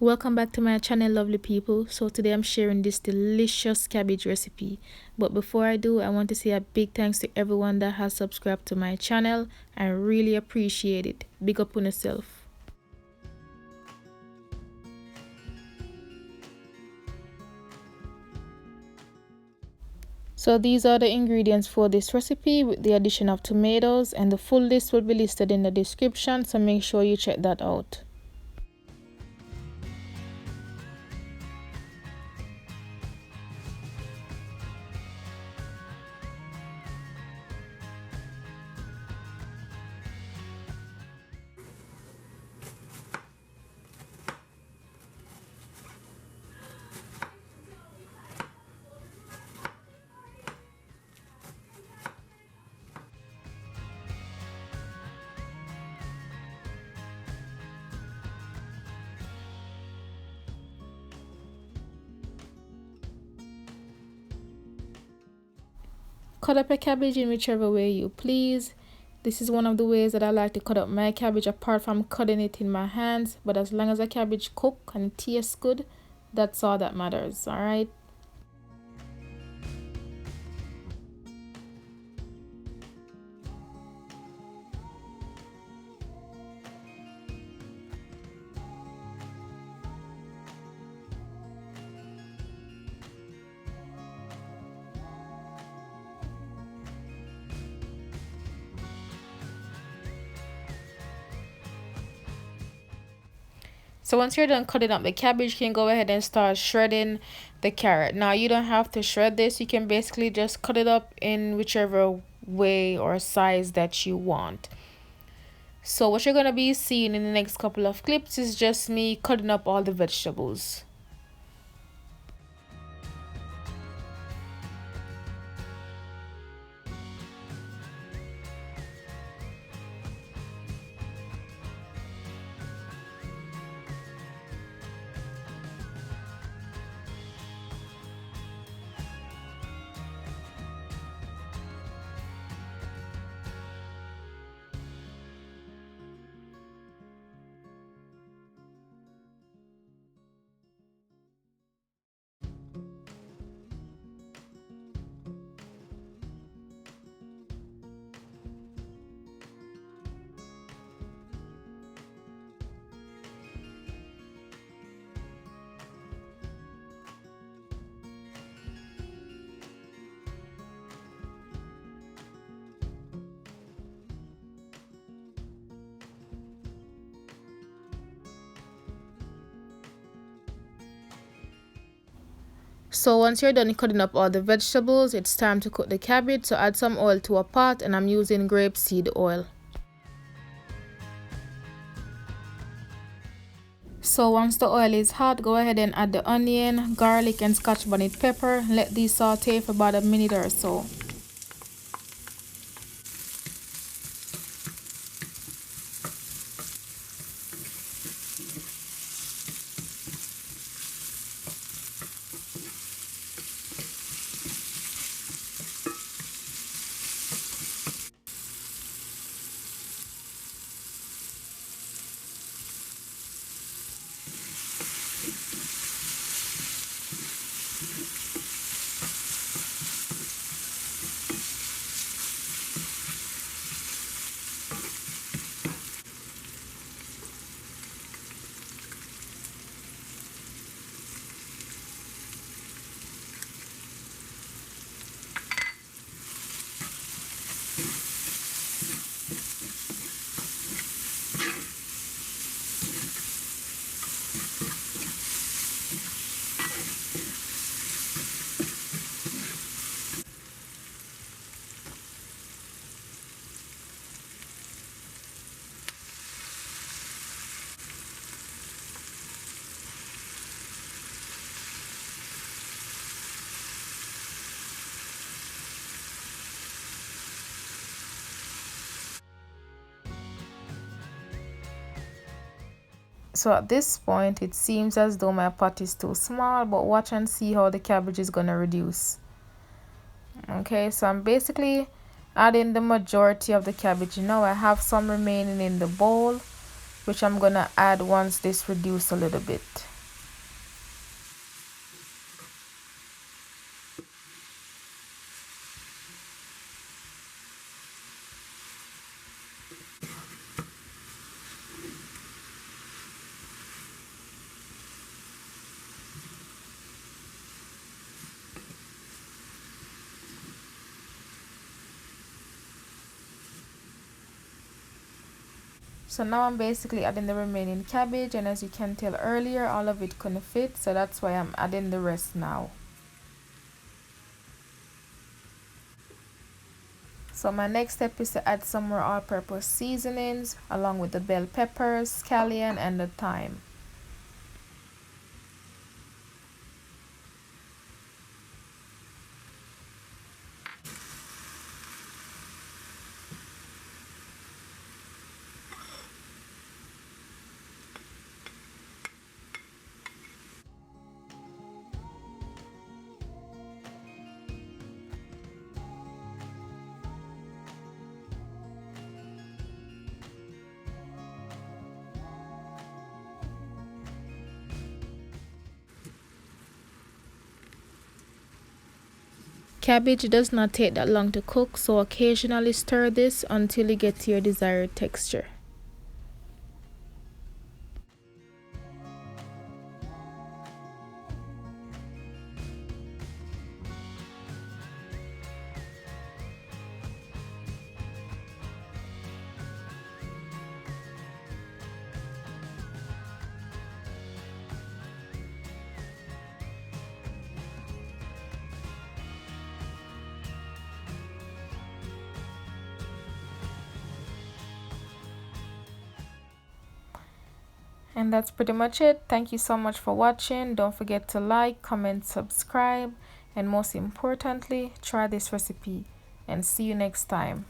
Welcome back to my channel, lovely people. So today I'm sharing this delicious cabbage recipe, but before I do, I want to say a big thanks to everyone that has subscribed to my channel. I really appreciate it. Big up on yourself. So these are the ingredients for this recipe with the addition of tomatoes, and the full list will be listed in the description, so make sure you check that out. Cut up a cabbage in whichever way you please. This is one of the ways that I like to cut up my cabbage, apart from cutting it in my hands. But as long as a cabbage cook and it tastes good, that's all that matters, alright? So once you're done cutting up the cabbage, you can go ahead and start shredding the carrot. Now you don't have to shred this. You can basically just cut it up in whichever way or size that you want. So what you're going to be seeing in the next couple of clips is just me cutting up all the vegetables. So once you're done cutting up all the vegetables, it's time to cook the cabbage. So add some oil to a pot, and I'm using grapeseed oil. So once the oil is hot, go ahead and add the onion, garlic, and scotch bonnet pepper. Let these saute for about a minute or so. So at this point, it seems as though my pot is too small, but watch and see how the cabbage is going to reduce. Okay, so I'm basically adding the majority of the cabbage. Now I have some remaining in the bowl. which I'm gonna add once this reduces a little bit. So now I'm basically adding the remaining cabbage, and as you can tell earlier, all of it couldn't fit, so that's why I'm adding the rest now. So my next step is to add some more all-purpose seasonings along with the bell peppers, scallion, and the thyme. Cabbage does not take that long to cook, so occasionally stir this until you get to your desired texture. And that's pretty much it. Thank you so much for watching. Don't forget to like, comment, subscribe, and most importantly, try this recipe. And see you next time.